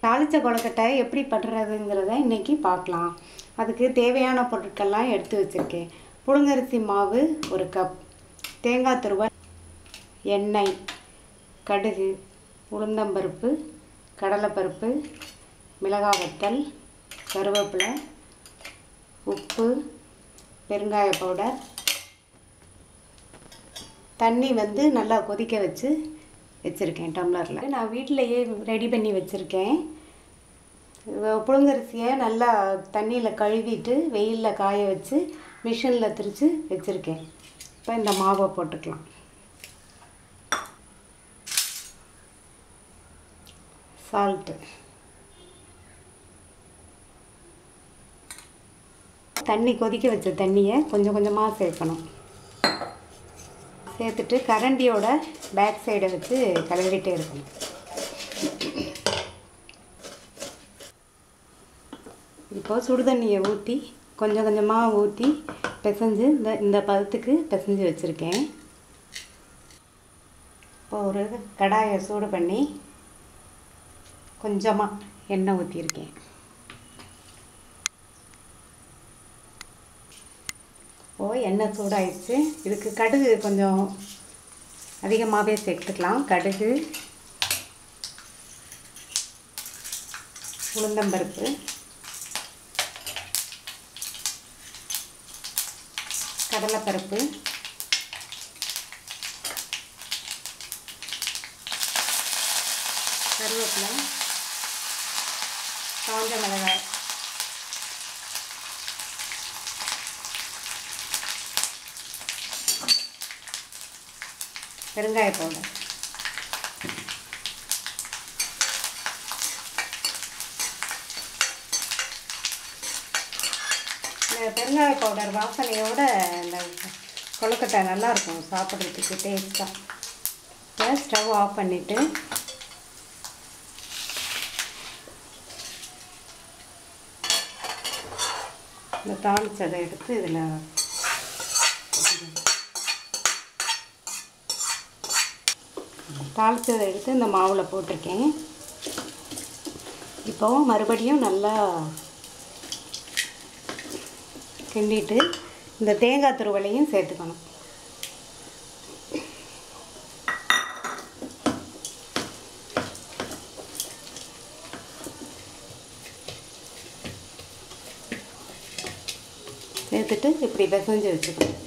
தாளிச்ச கொழுக்கட்டை எப்படி பண்ணுறதுங்கிறத இன்றைக்கி பார்க்கலாம். அதுக்கு தேவையான பொருட்கள்லாம் எடுத்து வச்சுருக்கேன். புழுங்கரிசி மாவு 1 கப், தேங்காய் துருவல், எண்ணெய், கடுகு, உளுந்தம்பருப்பு, கடலைப்பருப்பு, மிளகாய் வத்தல், கருவேப்பிலை, உப்பு, பெருங்காய பவுடர். தண்ணி நல்லா கொதிக்க வச்சுருக்கேன் டம்ளரில். நான் வீட்டிலையே ரெடி பண்ணி வச்சுருக்கேன். புழுங்கரிசியை நல்லா தண்ணியில் கழுவிட்டு வெயிலில் காய வச்சு மிஷினில் திரித்து வச்சுருக்கேன். இப்போ இந்த மாவை போட்டுக்கலாம். சால்ட்டு, தண்ணி கொதிக்க வச்ச தண்ணியை கொஞ்சம் கொஞ்சமாக சேர்க்கணும். சேர்த்துட்டு கரண்டியோட பேக் சைடை வச்சு கலரிட்டே இருக்கணும். இப்போது சுடு தண்ணியை ஊற்றி கொஞ்சம் கொஞ்சமாக ஊற்றி பிசைஞ்சு இந்த பதத்துக்கு பிசைஞ்சு வச்சுருக்கேன். இப்போ ஒரு கடாயை சூடு பண்ணி கொஞ்சமாக எண்ணெய் ஊற்றியிருக்கேன். இப்போது எண்ணெய் சூடாயிடுச்சு. இதுக்கு கடுகு கொஞ்சம் அதிகமாகவே சேர்த்துக்கலாம். கடுகு, உளுந்தம்பருப்பு, கடலைப்பருப்பு, கருவேப்பிலை, காஞ்ச மிளகாய், பெருங்காய பவுடர். இந்த பெருங்காய பவுடர் வாசனையோட இந்த கொழுக்கட்டை நல்லாயிருக்கும் சாப்பிட்றதுக்கு டேஸ்ட்டாக. இப்போ ஸ்டவ் ஆஃப் பண்ணிவிட்டு இந்த தாளிச்சதை எடுத்து இதில் தாளிச்சதை எடுத்து இந்த மாவில் போட்டிருக்கேன். இப்போது மறுபடியும் நல்லா கிண்டிட்டு இந்த தேங்காய் துருவலையும் சேர்த்துக்கணும். சேர்த்துட்டு இப்படி பிசைஞ்சு வச்சுக்கணும்.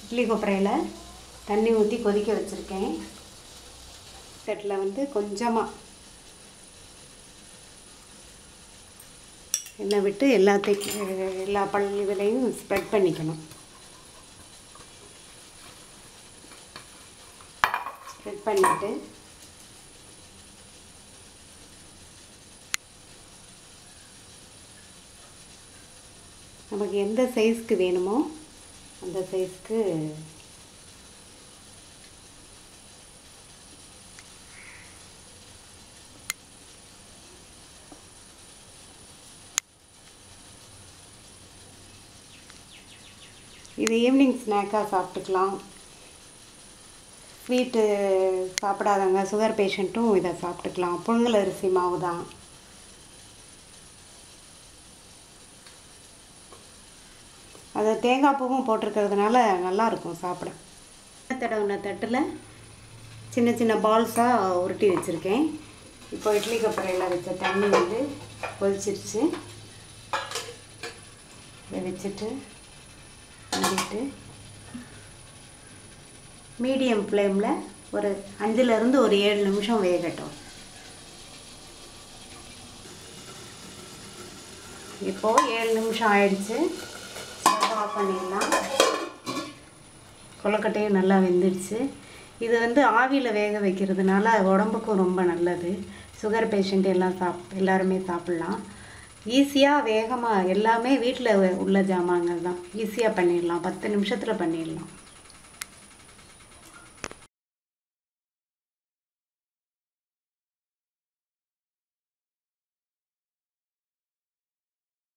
இட்லி கொப்பரையில் தண்ணி ஊற்றி கொதிக்க வச்சுருக்கேன். தட்டில் கொஞ்சமாக எண்ணெய் விட்டு எல்லா பள்ளிகளையும் ஸ்ப்ரெட் பண்ணிக்கணும். ஸ்ப்ரெட் பண்ணிவிட்டு நமக்கு எந்த சைஸ்க்கு வேணுமோ அந்த சைஸ்க்கு இது ஈவினிங் ஸ்நாக்காக சாப்பிட்டுக்கலாம். ஸ்வீட்டு சாப்பிடாதவங்க, சுகர் பேஷண்ட்டும் இதை சாப்பிட்டுக்கலாம். புழுங்கல் அரிசி மாவு தான். அது தேங்காய் பூவும் போட்டிருக்கிறதுனால நல்லாயிருக்கும் சாப்பிட. தடவின தட்டில் சின்ன சின்ன பால்ஸாக உருட்டி வச்சுருக்கேன். இப்போ இட்லி கொப்பரையில் வச்ச தண்ணி கொதிச்சிருச்சு. இதை வச்சுட்டு மூடிட்டு மீடியம் ஃப்ளேமில் ஒரு 5லேருந்து ஒரு 7 நிமிஷம் வேகட்டும். இப்போது 7 நிமிஷம் ஆயிடுச்சு. ஸ்டவ் ஆஃப் பண்ணிடலாம். கொழுக்கட்டையும் நல்லா வெந்துடுச்சு. இது ஆவியில் வேக வைக்கிறதுனால உடம்புக்கும் ரொம்ப நல்லது. சுகர் பேஷண்ட் எல்லாருமே சாப்பிட்லாம். ஈஸியாக வேகமாக எல்லாமே வீட்டில் உள்ள ஜாமான்கள் தான். ஈஸியாக பண்ணிடலாம். 10 நிமிஷத்தில் பண்ணிடலாம்.